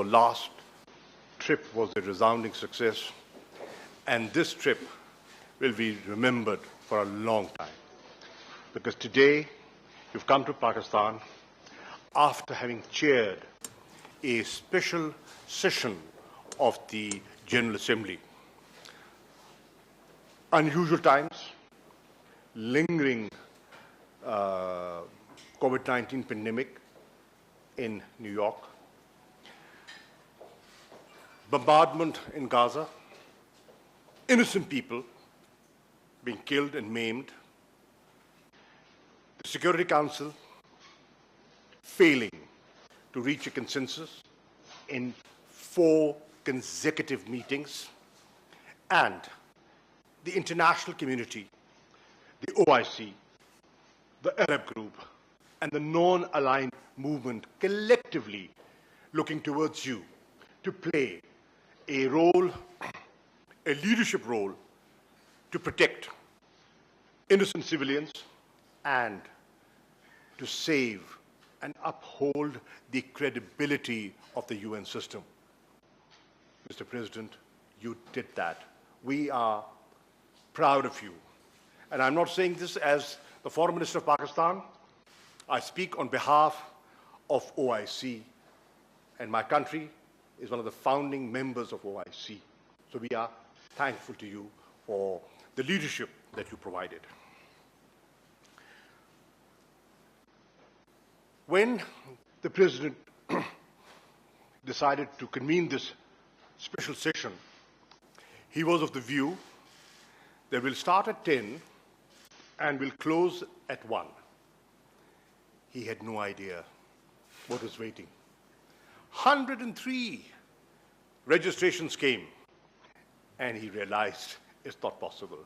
your last trip was a resounding success, and this trip will be remembered for a long time. Because today, you've come to Pakistan after having chaired a special session of the General Assembly. Unusual times, lingering COVID-19 pandemic in New York, bombardment in Gaza, innocent people being killed and maimed, the Security Council failing to reach a consensus in 4 consecutive meetings, and the international community, the OIC, the Arab group, and the non-aligned movement collectively looking towards you to play a role, a leadership role, to protect innocent civilians and to save and uphold the credibility of the UN system. Mr. President, you did that. We are proud of you. And I'm not saying this as the Foreign Minister of Pakistan. I speak on behalf of OIC, and my country is one of the founding members of OIC. So we are thankful to you for the leadership that you provided. When the President decided to convene this special session, he was of the view that we'll start at 10 and we'll close at 1. He had no idea what was waiting. 103 registrations came, and he realized it's not possible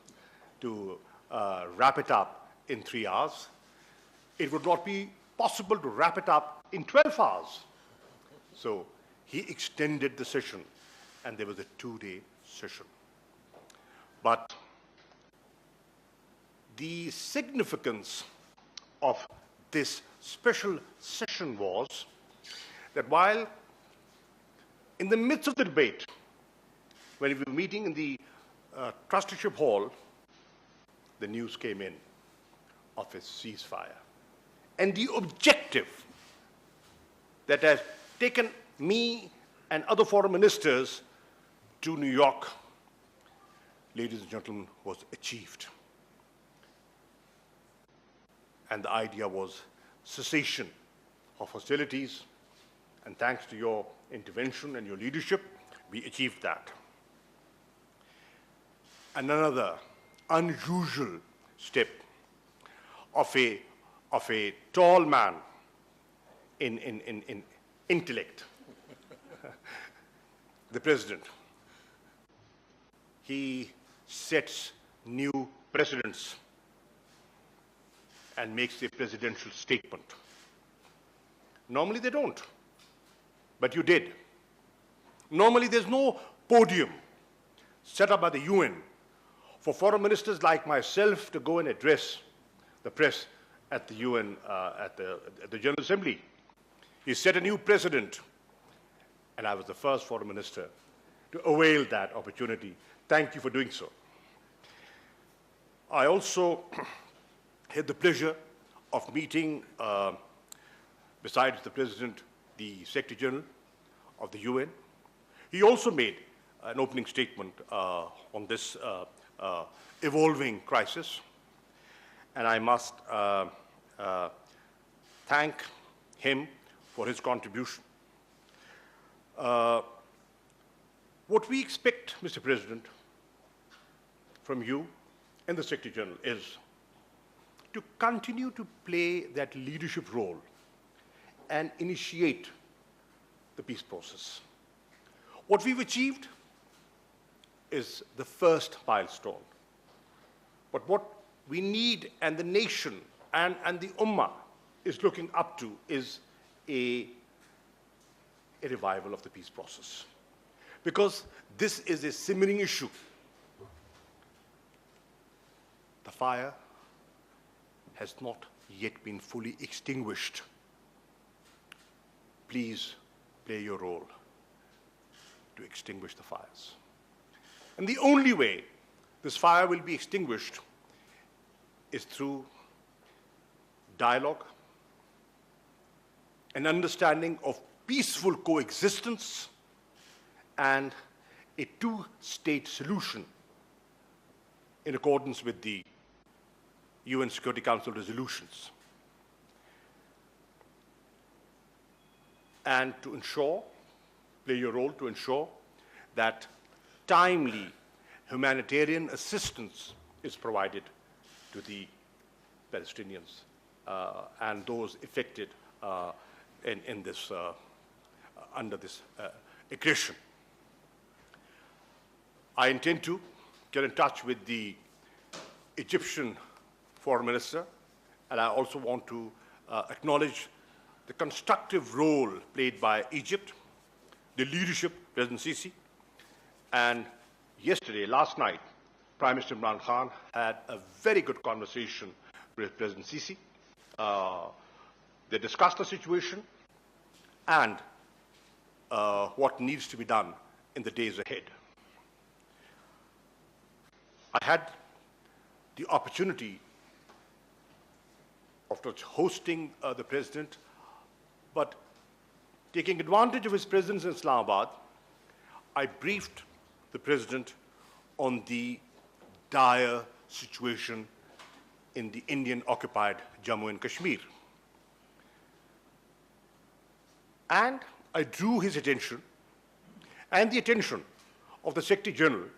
to wrap it up in 3 hours. It would not be possible to wrap it up in 12 hours. So he extended the session, and there was a 2-day session. But the significance of this special session was that while in the midst of the debate, when we were meeting in the trusteeship hall, the news came in of a ceasefire. And the objective that has taken me and other foreign ministers to New York, ladies and gentlemen, was achieved. And the idea was cessation of hostilities, and thanks to your intervention and your leadership, we achieved that. And another unusual step of a tall man in intellect, the President. He sets new precedents and makes a presidential statement. Normally they don't, but you did. Normally there's no podium set up by the UN for foreign ministers like myself to go and address the press at the UN, at the General Assembly. He set a new precedent, and I was the first foreign minister to avail that opportunity. Thank you for doing so. I also had the pleasure of meeting, besides the President, the Secretary General of the UN. He also made an opening statement on this evolving crisis. And I must thank him for his contribution. What we expect, Mr. President, from you and the Secretary General is to continue to play that leadership role and initiate the peace process. What we've achieved is the first milestone. But what we need, and the nation and the Ummah is looking up to, is a revival of the peace process. Because this is a simmering issue. The fire has not yet been fully extinguished. Please play your role. to extinguish the fires. And the only way this fire will be extinguished is through dialogue, an understanding of peaceful coexistence, and a two-state solution in accordance with the UN Security Council resolutions. And to ensure, play your role to ensure that timely humanitarian assistance is provided to the Palestinians and those affected in this, under this aggression. I intend to get in touch with the Egyptian Foreign Minister, and I also want to acknowledge the constructive role played by Egypt, the leadership, President Sisi, and yesterday, last night, Prime Minister Imran Khan had a very good conversation with President Sisi. They discussed the situation and what needs to be done in the days ahead. I had the opportunity of hosting the President, but taking advantage of his presence in Islamabad, I briefed the President on the dire situation in the Indian-occupied Jammu and Kashmir. And I drew his attention and the attention of the Secretary General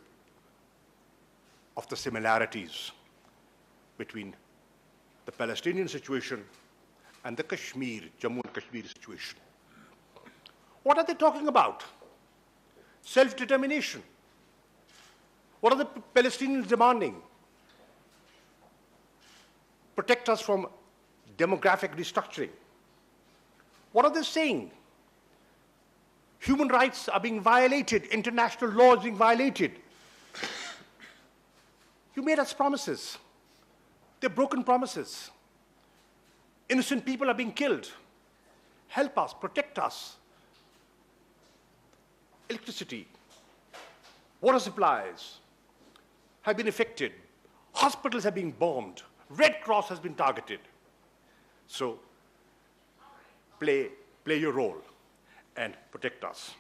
of the similarities between the Palestinian situation and the Jammu and Kashmir situation. What are they talking about? Self-determination. What are the Palestinians demanding? Protect us from demographic restructuring. What are they saying? Human rights are being violated, international law is being violated. You made us promises. They're broken promises. Innocent people are being killed. Help us, protect us. Electricity, water supplies have been affected. Hospitals have been bombed. Red Cross has been targeted. So play your role and protect us.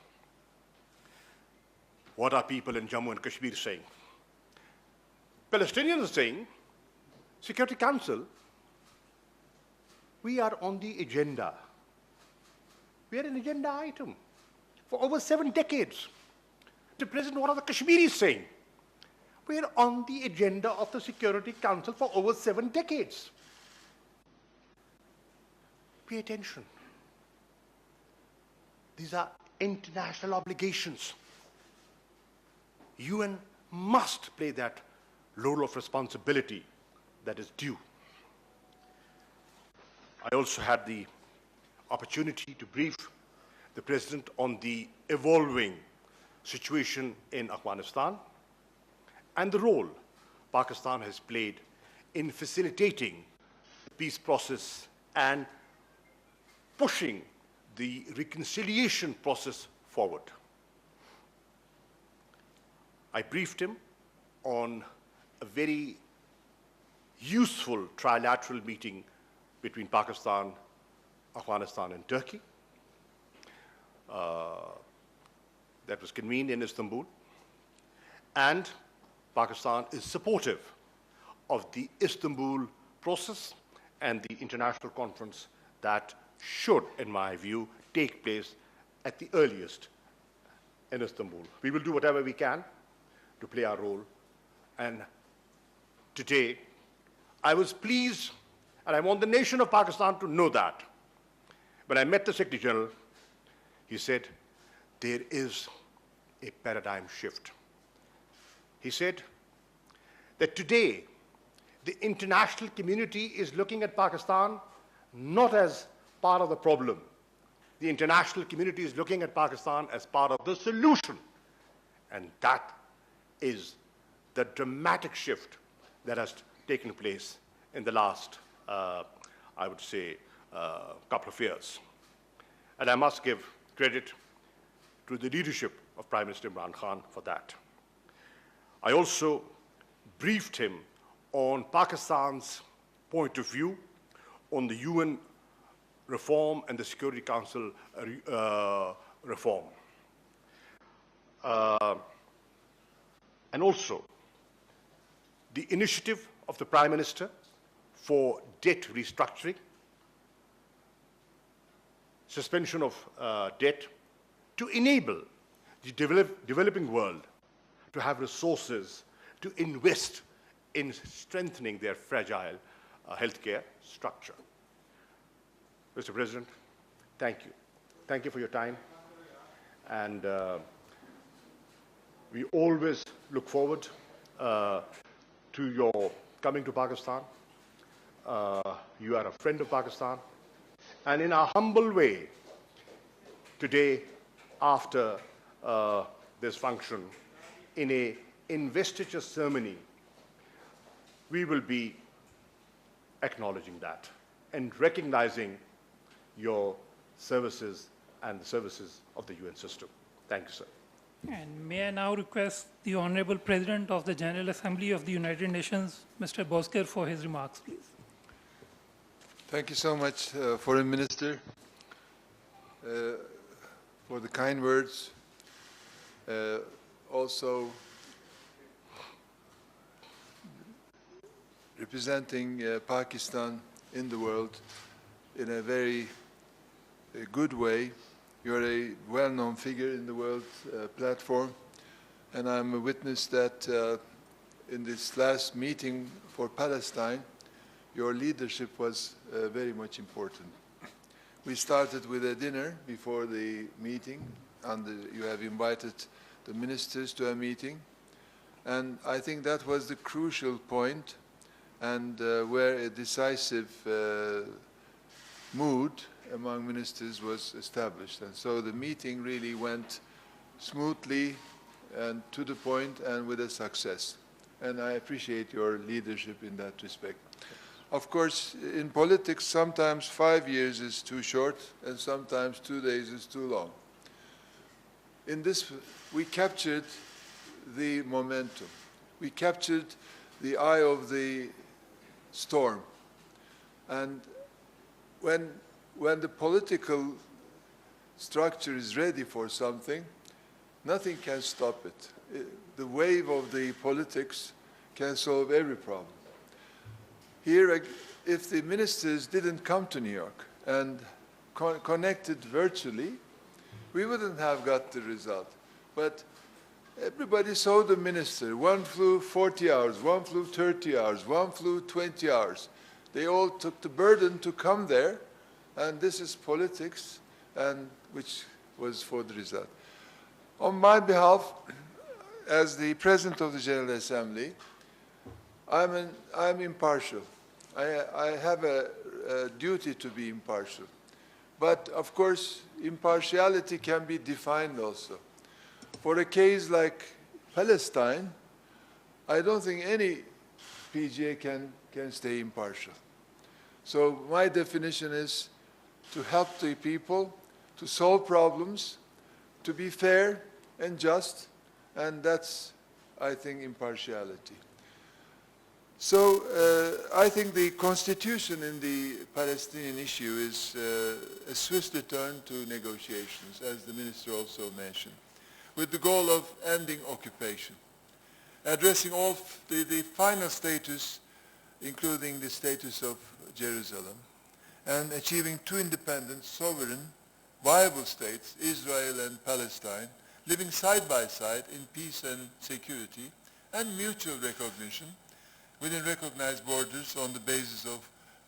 What are people in Jammu and Kashmir saying? Palestinians are saying, Security Council, we are on the agenda. We are an agenda item for over 7 decades. The President, what are the Kashmiris saying? We are on the agenda of the Security Council for over 7 decades. Pay attention. These are international obligations. UN must play that role of responsibility that is due. I also had the opportunity to brief the President on the evolving situation in Afghanistan and the role Pakistan has played in facilitating the peace process and pushing the reconciliation process forward. I briefed him on a very useful trilateral meeting between Pakistan, Afghanistan, and Turkey that was convened in Istanbul. And Pakistan is supportive of the Istanbul process and the international conference that should, in my view, take place at the earliest in Istanbul. We will do whatever we can to play our role. And today, I was pleased, and I want the nation of Pakistan to know that. When I met the Secretary General, he said, there is a paradigm shift. He said that today, the international community is looking at Pakistan not as part of the problem. The international community is looking at Pakistan as part of the solution. And that is the dramatic shift that has taken place in the last, I would say, couple of years. And I must give credit to the leadership of Prime Minister Imran Khan for that. I also briefed him on Pakistan's point of view on the UN reform and the Security Council reform. And also the initiative of the Prime Minister for debt restructuring, suspension of debt, to enable the developing world to have resources to invest in strengthening their fragile healthcare structure. Mr. President, thank you. Thank you for your time. And we always look forward to your coming to Pakistan. You are a friend of Pakistan. And in a humble way, today, after this function, in an investiture ceremony, we will be acknowledging that and recognizing your services and the services of the UN system. Thank you, sir. And may I now request the Honorable President of the General Assembly of the United Nations, Mr. Bozkir, for his remarks, please. Thank you so much, Foreign Minister, for the kind words. Also, representing Pakistan in the world in a very good way. You're a well-known figure in the world platform, and I'm a witness that in this last meeting for Palestine, your leadership was very much important. We started with a dinner before the meeting, and you have invited the ministers to a meeting, and I think that was the crucial point, and where a decisive mood among ministers was established. And so the meeting really went smoothly and to the point and with a success. And I appreciate your leadership in that respect. Of course, in politics, sometimes 5 years is too short and sometimes 2 days is too long. In this, we captured the momentum. We captured the eye of the storm. And when the political structure is ready for something, nothing can stop it. The wave of the politics can solve every problem. Here, if the ministers didn't come to New York and connected virtually, we wouldn't have got the result. But everybody saw the minister. One flew 40 hours, one flew 30 hours, one flew 20 hours. They all took the burden to come there, and this is politics, and which was for the result. On my behalf, as the President of the General Assembly, I'm impartial. I have a duty to be impartial. But of course, impartiality can be defined also. For a case like Palestine, I don't think any PGA can stay impartial. So my definition is to help the people, to solve problems, to be fair and just, and that's, I think, impartiality. So I think the constitution in the Palestinian issue is a swift return to negotiations, as the minister also mentioned, with the goal of ending occupation, addressing all the final status, including the status of Jerusalem, and achieving two independent, sovereign, viable states, Israel and Palestine, living side by side in peace and security and mutual recognition within recognized borders on the basis of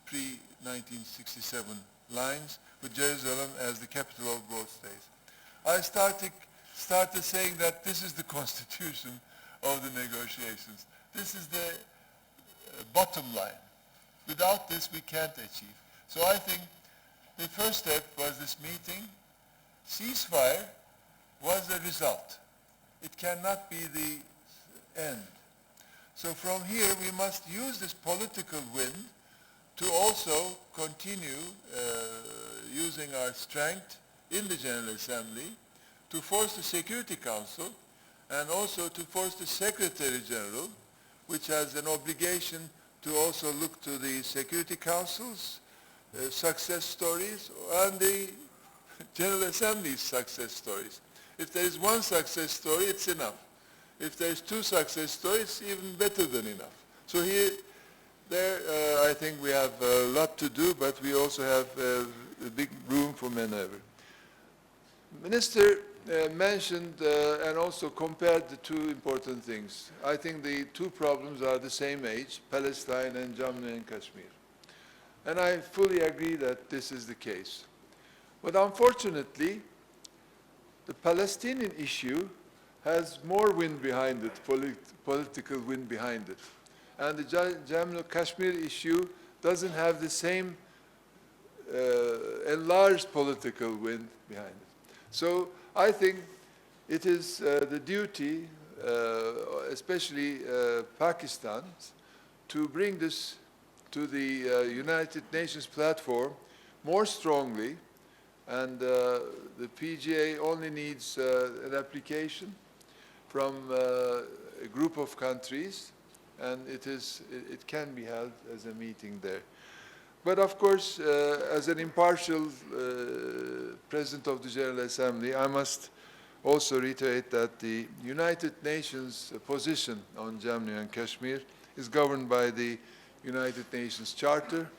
pre-1967 lines, with Jerusalem as the capital of both states. I started saying that this is the constitution of the negotiations. This is the bottom line. Without this, we can't achieve. So I think the first step was this meeting. Ceasefire was the result. It cannot be the end. So from here, we must use this political wind to also continue using our strength in the General Assembly to force the Security Council and also to force the Secretary General, which has an obligation to also look to the Security Council's success stories and the General Assembly's success stories. If there is one success story, it's enough. If there's two success stories, it's even better than enough. So I think we have a lot to do, but we also have a big room for maneuver. Minister mentioned and also compared the two important things. I think the two problems are the same age, Palestine and Jammu and Kashmir. And I fully agree that this is the case. But unfortunately, the Palestinian issue has more wind behind it, political wind behind it. And the Jammu and Kashmir issue doesn't have the same enlarged political wind behind it. So I think it is the duty, especially Pakistan, to bring this to the United Nations platform more strongly, and the PGA only needs an application from a group of countries, and it can be held as a meeting there. But of course, as an impartial President of the General Assembly, I must also reiterate that the United Nations position on Jammu and Kashmir is governed by the United Nations Charter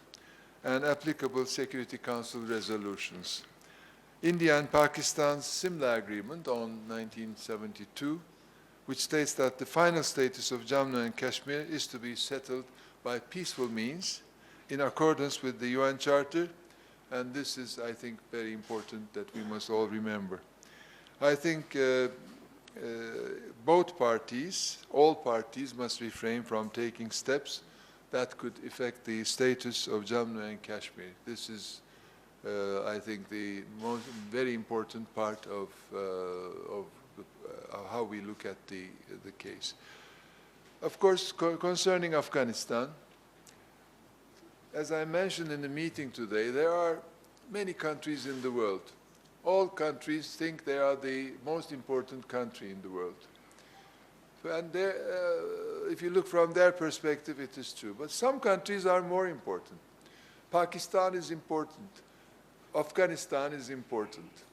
and applicable Security Council resolutions. India and Pakistan's similar agreement on 1972, which states that the final status of Jammu and Kashmir is to be settled by peaceful means in accordance with the UN Charter, and this is, I think, very important that we must all remember. I think both parties, all parties, must refrain from taking steps that could affect the status of Jammu and Kashmir. This is, I think, the most very important part of how we look at the case. Of course, concerning Afghanistan, as I mentioned in the meeting today, there are many countries in the world. All countries think they are the most important country in the world. And if you look from their perspective, it is true. But some countries are more important. Pakistan is important. Afghanistan is important.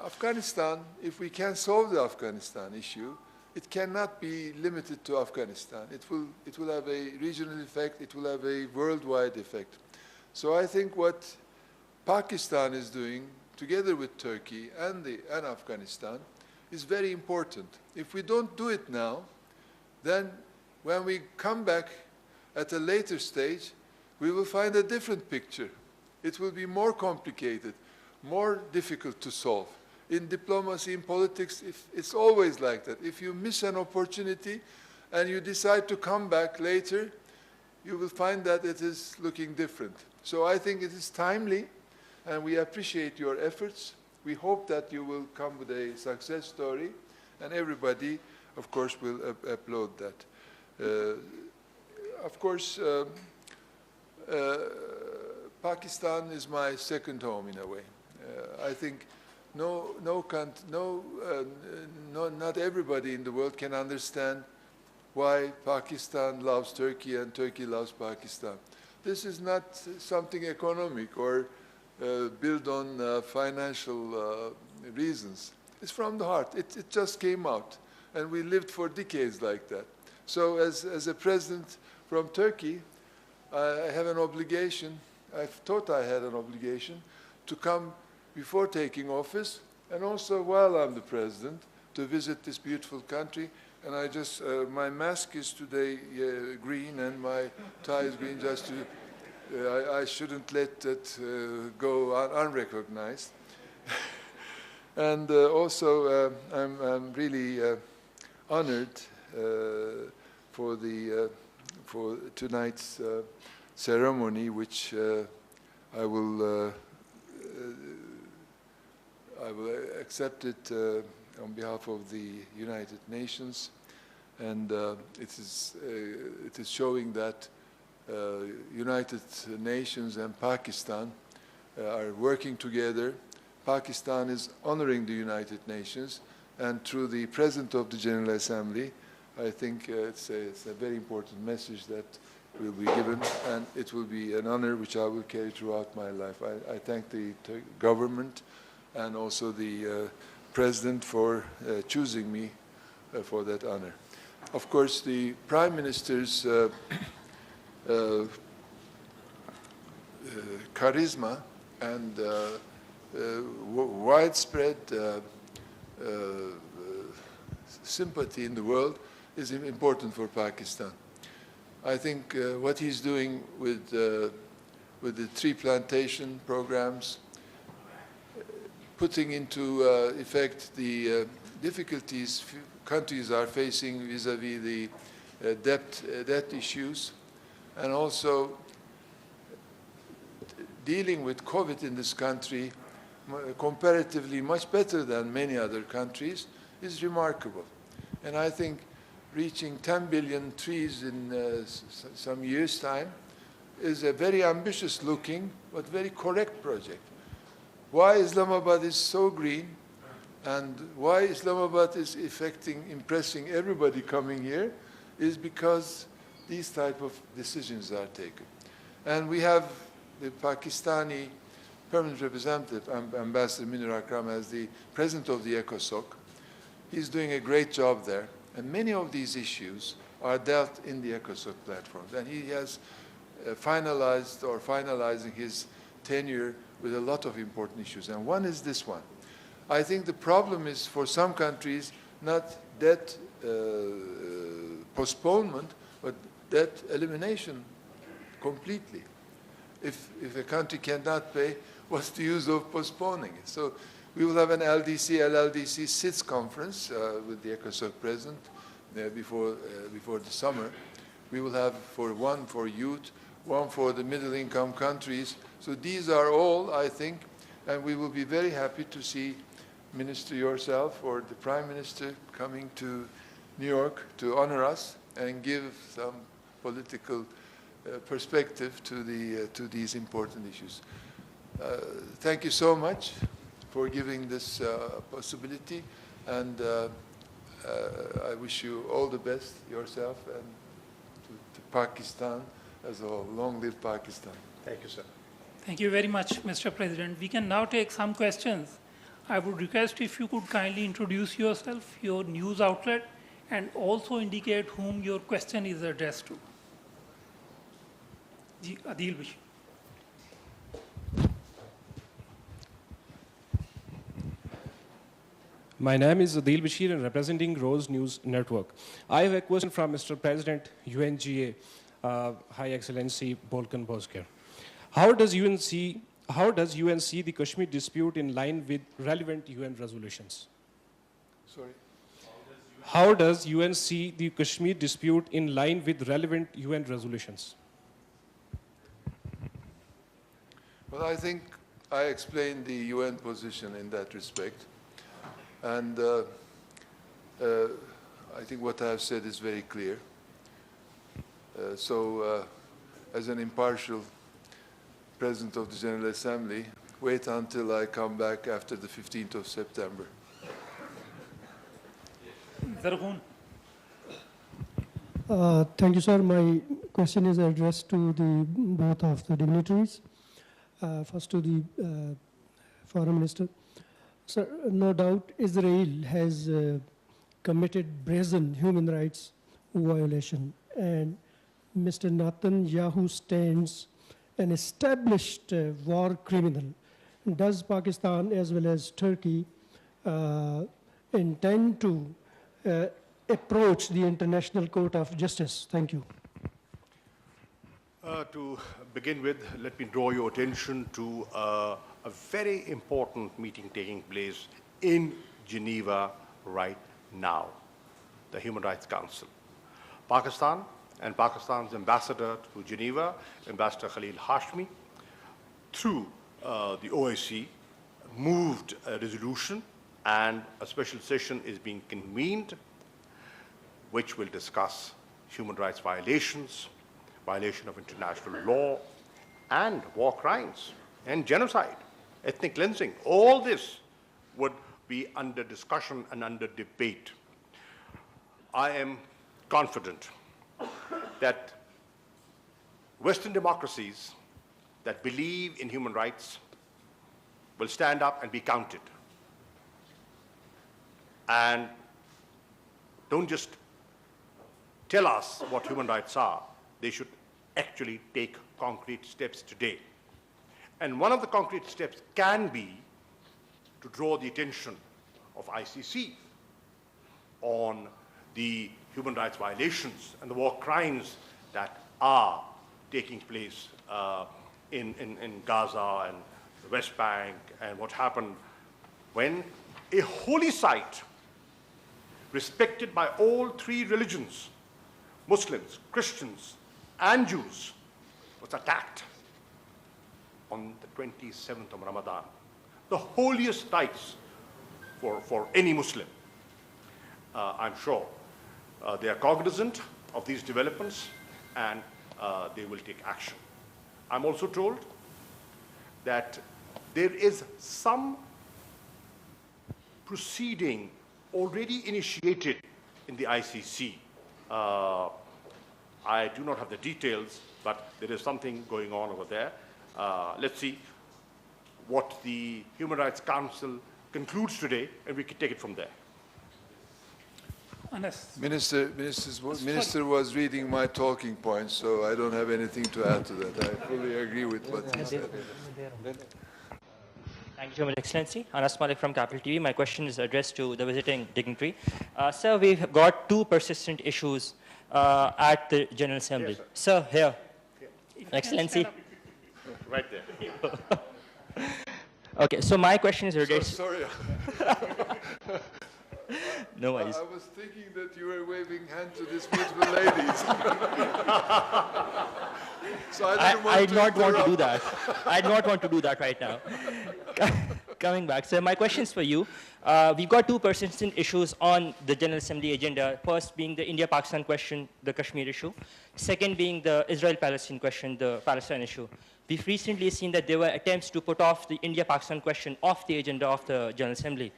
Afghanistan, if we can solve the Afghanistan issue, it cannot be limited to Afghanistan. It will have a regional effect. It will have a worldwide effect. So I think what Pakistan is doing, together with Turkey and Afghanistan, is very important. If we don't do it now, then when we come back at a later stage, we will find a different picture. It will be more complicated, more difficult to solve. In diplomacy, in politics, it's always like that. If you miss an opportunity and you decide to come back later, you will find that it is looking different. So I think it is timely, and we appreciate your efforts. We hope that you will come with a success story, and everybody, of course, will applaud that. Of course, Pakistan is my second home in a way. I think not everybody in the world can understand why Pakistan loves Turkey and Turkey loves Pakistan. This is not something economic or built on financial reasons. It's from the heart. It just came out, and we lived for decades like that. So as a president from Turkey, I have an obligation, I thought I had an obligation, to come before taking office, and also while I'm the president, to visit this beautiful country. And I just, my mask is today green, and my tie is green, just to, I shouldn't let it go unrecognized. And also, I'm really honored for tonight's ceremony, which I will accept it on behalf of the United Nations, and it is showing that United Nations and Pakistan are working together Pakistan is honoring the United Nations, and through the President of the General Assembly, I think it's a very important message that will be given, and it will be an honor which I will carry throughout my life. I thank the government and also the President for choosing me for that honor. Of course, the Prime Minister's charisma and widespread sympathy in the world is important for Pakistan. I think what he's doing with the tree plantation programs, putting into effect the difficulties countries are facing vis-à-vis the debt issues, and also dealing with COVID in this country comparatively much better than many other countries is remarkable. And I think reaching 10 billion trees in some years' time is a very ambitious looking but very correct project. Why Islamabad is so green and why Islamabad is impressing everybody coming here is because these type of decisions are taken. And we have the Pakistani permanent representative, Ambassador Minur Akram, as the president of the ECOSOC. He's doing a great job there. And many of these issues are dealt in the ECOSOC platforms. And he has finalized or finalizing his tenure with a lot of important issues. And one is this one. I think the problem is for some countries not debt postponement, but debt elimination completely. If a country cannot pay, what's the use of postponing it? So we will have an LLDC SITS conference with the ECOSOC president before the summer. We will have one for youth, one for the middle income countries. So these are all, I think, and we will be very happy to see Minister yourself or the Prime Minister coming to New York to honor us and give some political perspective to these important issues. Thank you so much for giving this possibility, and I wish you all the best yourself and to Pakistan as a whole. Long live Pakistan. Thank you, sir. Thank you very much, Mr. President. We can now take some questions. I would request if you could kindly introduce yourself, your news outlet, and also indicate whom your question is addressed to. Adil Bashir. My name is Adil Bashir and representing Rose News Network. I have a question from Mr. President, UNGA, High Excellency Volikn Bozkir. How does UN see the Kashmir dispute in line with relevant UN resolutions? Sorry? How does UN see the Kashmir dispute in line with relevant UN resolutions? Well, I think I explained the UN position in that respect. And I think what I have said is very clear. As an impartial President of the General Assembly, wait until I come back after the 15th of September. Zargun. Thank you, sir. My question is addressed to both of the dignitaries. First to the Foreign Minister. Sir, no doubt Israel has committed brazen human rights violation, and Mr. Netanyahu stands an established war criminal. Does Pakistan as well as Turkey intend to approach the International Court of Justice? Thank you. To begin with, let me draw your attention to a very important meeting taking place in Geneva right now, the Human Rights Council. Pakistan and Pakistan's ambassador to Geneva, Ambassador Khalil Hashmi, through the OSCE, moved a resolution, and a special session is being convened, which will discuss human rights violations, violation of international law, and war crimes, and genocide ethnic cleansing. All this would be under discussion and under debate. I am confident that Western democracies that believe in human rights will stand up and be counted. And don't just tell us what human rights are. They should actually take concrete steps today. And one of the concrete steps can be to draw the attention of ICC on the human rights violations and the war crimes that are taking place in Gaza and the West Bank, and what happened when a holy site respected by all three religions, Muslims, Christians, and Jews, was attacked on the 27th of Ramadan, the holiest nights for any Muslim. I'm sure they are cognizant of these developments, and they will take action. I'm also told that there is some proceeding already initiated in the ICC. I do not have the details, but there is something going on over there. Let's see what the Human Rights Council concludes today, and we can take it from there. Minister was reading my talking points, so I don't have anything to add to that. I fully agree with what he said. Thank you so much, Excellency. Anas Malik from Capital TV. My question is addressed to the visiting dignitary. Sir, we've got two persistent issues at the General Assembly. Yes, sir, here. If you can Excellency. stand up. Right there. Okay, so my question is addressed. Sorry. No worries. I was thinking that you were waving hand to these beautiful ladies. So I didn't not want to do interrupt. that. I do not want to do that right now. Coming back, sir, my question is for you. We've got two persistent issues on the General Assembly agenda. First being the India-Pakistan question, the Kashmir issue. Second being the Israel-Palestine question, the Palestine issue. We've recently seen that there were attempts to put off the India-Pakistan question off the agenda of the General Assembly.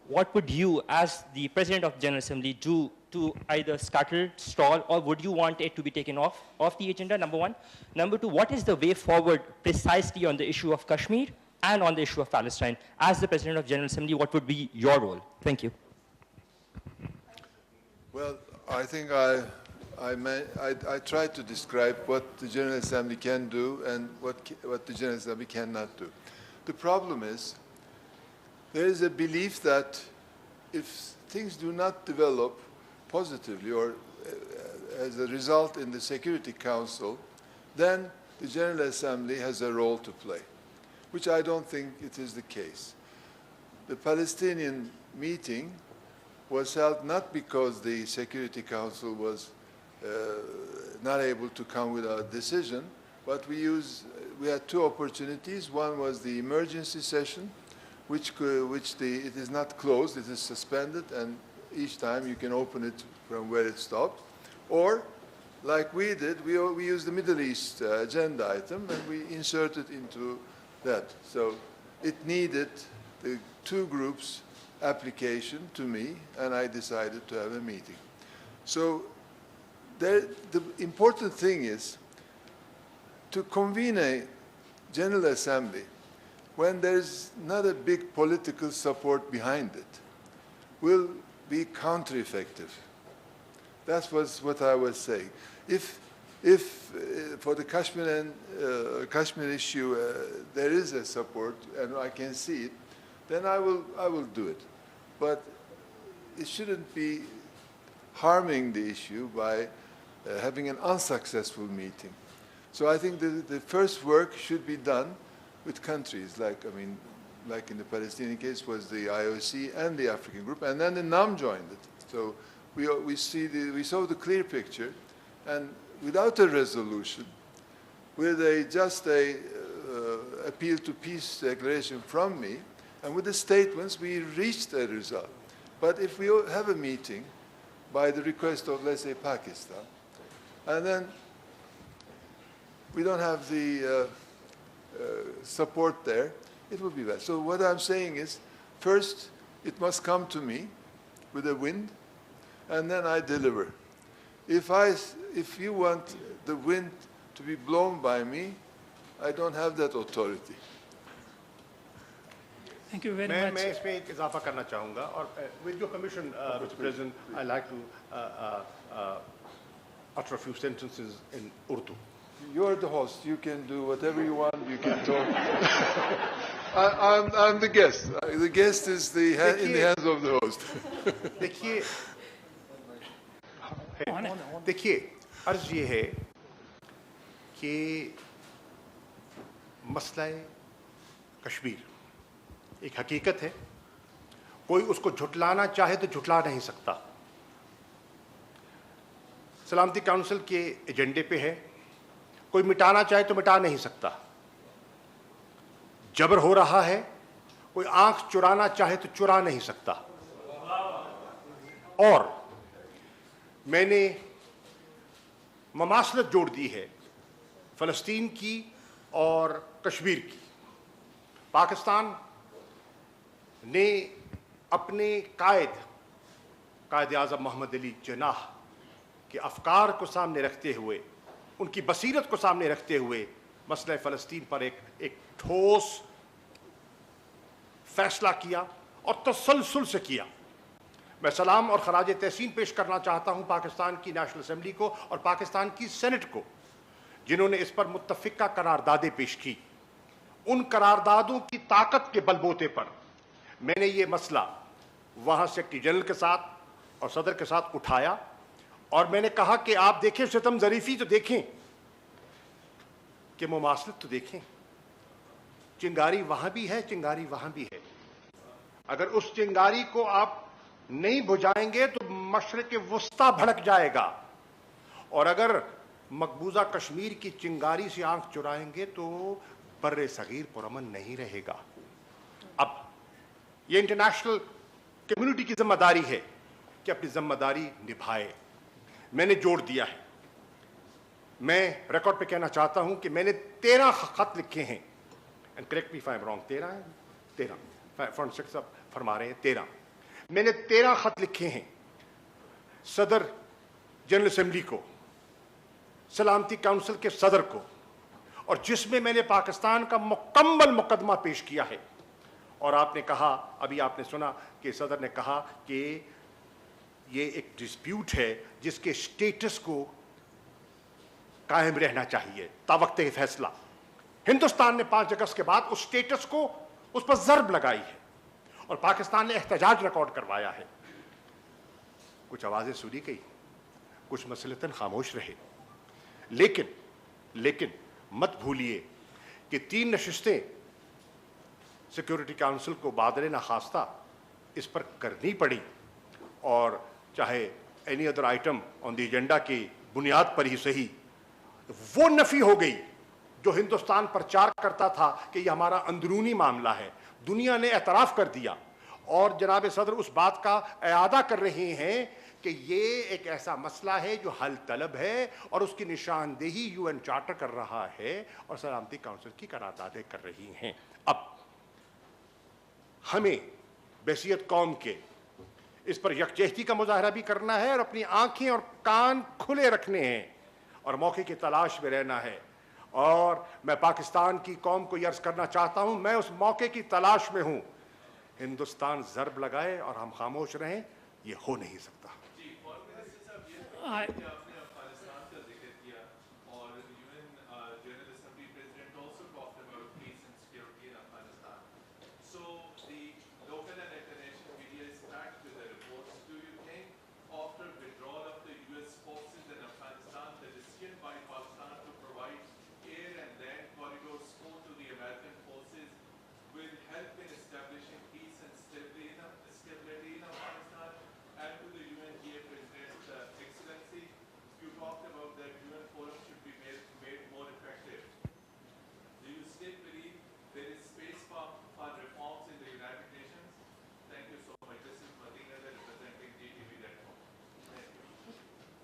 What would you, as the President of the General Assembly, do to either scuttle, stall, or would you want it to be taken off the agenda, number one? Number two, what is the way forward precisely on the issue of Kashmir and on the issue of Palestine? As the President of the General Assembly, what would be your role? Thank you. Well, I think I tried to describe what the General Assembly can do and what the General Assembly cannot do. The problem is, there is a belief that if things do not develop positively or as a result in the Security Council, then the General Assembly has a role to play, which I don't think it is the case. The Palestinian meeting was held not because the Security Council was not able to come with a decision, but we had two opportunities. One was the emergency session, it is not closed, it is suspended, and each time you can open it from where it stopped. Or, like we did, we used the Middle East agenda item and we inserted into that. So it needed the two groups' application to me, and I decided to have a meeting. So the important thing is to convene a General Assembly when there's not a big political support behind it, will be counter-effective. That was what I was saying. If for the Kashmir issue there is a support and I can see it, then I will do it. But it shouldn't be harming the issue by having an unsuccessful meeting. So I think the first work should be done with countries, like in the Palestinian case was the IOC and the African group, and then the NAM joined it. So we saw the clear picture, and without a resolution, with just a appeal to peace declaration from me, and with the statements, we reached a result. But if we have a meeting by the request of, let's say, Pakistan, and then we don't have the support there, it would be bad. So what I'm saying is, first, it must come to me with a wind, and then I deliver. If you want the wind to be blown by me, I don't have that authority. Thank you very much. मैं इसमें एक इजाफा करना चाहूँगा और with your permission, Mr. President, I like to utter a few sentences in Urdu. You're the host. You can do whatever you want. You can talk. I'm the guest. The guest is in the hands of the host. देखिए अर्ज ये है कि मसला कश्मीर एक हकीकत है, कोई उसको झुटलाना चाहे तो झुटला नहीं सकता। सलामती काउंसिल के एजेंडे पे है, कोई मिटाना चाहे तो मिटा नहीं सकता। जबर हो रहा है, कोई आंख चुराना चाहे तो चुरा नहीं सकता। और मैंने ममासलत जोड़ दी है फ़लस्तीन की और कश्मीर की। पाकिस्तान ने अपने कायद आज़म मोहम्मद अली जिन्नाह के अफकार को सामने रखते हुए, उनकी बसीरत को सामने रखते हुए मसला फ़लस्तीन पर एक ठोस फैसला किया और तसलसल से किया। मैं सलाम और खराज तहसीन पेश करना चाहता हूं पाकिस्तान की नेशनल असेंबली को और पाकिस्तान की सेनेट को, जिन्होंने इस पर मुत्तफ़िका करारदादें पेश की। उन करारदादों की ताकत के बलबूते पर मैंने ये मसला वहाँ सेक्रेटरी जनरल के साथ और सदर के साथ उठाया और मैंने कहा कि आप देखें, सितम ज़रीफ़ी तो देखें कि मुमासलत तो देखें। चिंगारी वहाँ भी है, चिंगारी वहाँ भी है। अगर उस चिंगारी को आप नहीं बुझाएंगे तो मशरिक़ वुस्ता भड़क जाएगा, और अगर मकबूजा कश्मीर की चिंगारी से आंख चुराएंगे तो बर्रे सगीर पुरअमन नहीं रहेगा। अब ये इंटरनेशनल कम्युनिटी की जिम्मेदारी है कि अपनी जिम्मेदारी निभाए। मैंने जोड़ दिया है। मैं रिकॉर्ड पे कहना चाहता हूं कि मैंने 13 खत लिखे हैं, and correct me if I am wrong, 13 front six फरमा रहे हैं 13। मैंने 13 खत लिखे हैं सदर जनरल असेंबली को, सलामती काउंसिल के सदर को, और जिसमें मैंने पाकिस्तान का मुकम्मल मुकदमा पेश किया है। और आपने कहा, अभी आपने सुना कि सदर ने कहा कि ये एक डिस्प्यूट है जिसके स्टेटस को कायम रहना चाहिए तावक्ते फैसला। हिंदुस्तान ने 5 अगस्त के बाद उस स्टेटस को, उस पर ज़र्ब लगाई है और पाकिस्तान ने एहतजाज रिकॉर्ड करवाया है। कुछ आवाज़ें सुनी गई, कुछ मसलतन खामोश रहे, लेकिन मत भूलिए कि 3 नशिस्तें सिक्योरिटी काउंसिल को बादल नाखास्ता इस पर करनी पड़ी, और चाहे any other item on the agenda की बुनियाद पर ही सही, वो नफ़ी हो गई जो हिंदुस्तान प्रचार करता था कि ये हमारा अंदरूनी मामला है। दुनिया ने एतराफ़ कर दिया और जनाब सदर उस बात का इआदा कर रहे हैं कि ये एक ऐसा मसला है जो हल तलब है और उसकी निशानदेही UN चार्टर कर रहा है और सलामती काउंसिल की करारदादें कर रही हैं। अब हमें बहसियत कौम के इस पर यकजहती का मुजाहरा भी करना है और अपनी आंखें और कान खुले रखने हैं और मौके की तलाश में रहना है। और मैं पाकिस्तान की कौम को अर्ज करना चाहता हूं, मैं उस मौके की तलाश में हूं। हिंदुस्तान ज़र्ब लगाए और हम खामोश रहें, ये हो नहीं सकता।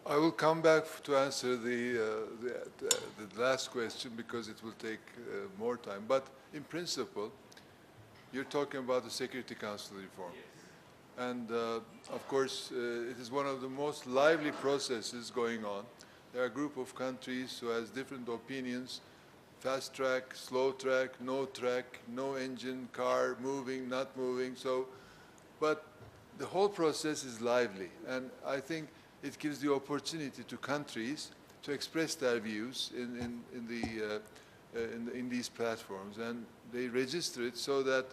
I will come back to answer the last question because it will take more time. But in principle, you're talking about the Security Council reform. Yes. And of course, it is one of the most lively processes going on. There are a group of countries who has different opinions, fast track, slow track, no engine, car, moving, not moving. So, but the whole process is lively. And I think it gives the opportunity to countries to express their views in these platforms, and they register it so that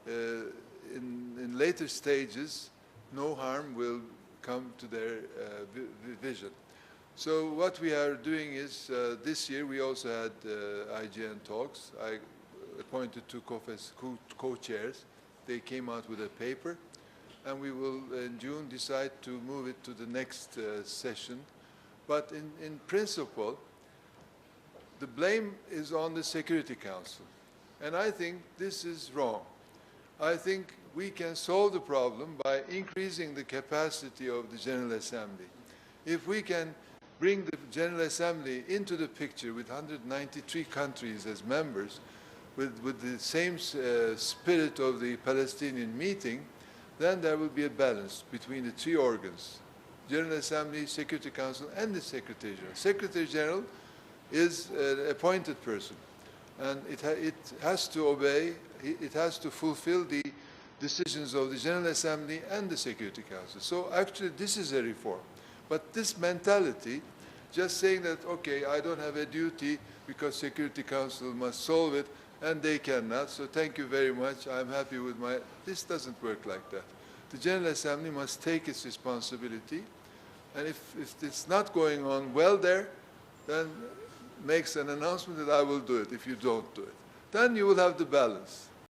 in later stages, no harm will come to their vision. So what we are doing is, this year we also had IGN talks. I appointed two co-chairs. They came out with a paper, and we will, in June, decide to move it to the next session. But in principle, the blame is on the Security Council. And I think this is wrong. I think we can solve the problem by increasing the capacity of the General Assembly. If we can bring the General Assembly into the picture with 193 countries as members, with the same spirit of the Palestinian meeting, then there will be a balance between the three organs: General Assembly, Security Council, and the Secretary General. Secretary General is an appointed person, and it has to obey, it has to fulfill the decisions of the General Assembly and the Security Council. So actually this is a reform. But this mentality, just saying that, okay, I don't have a duty because Security Council must solve it, and they cannot, so thank you very much, I'm happy with my... This doesn't work like that. The General Assembly must take its responsibility, and if it's not going on well there, then makes an announcement that I will do it if you don't do it. Then you will have the balance.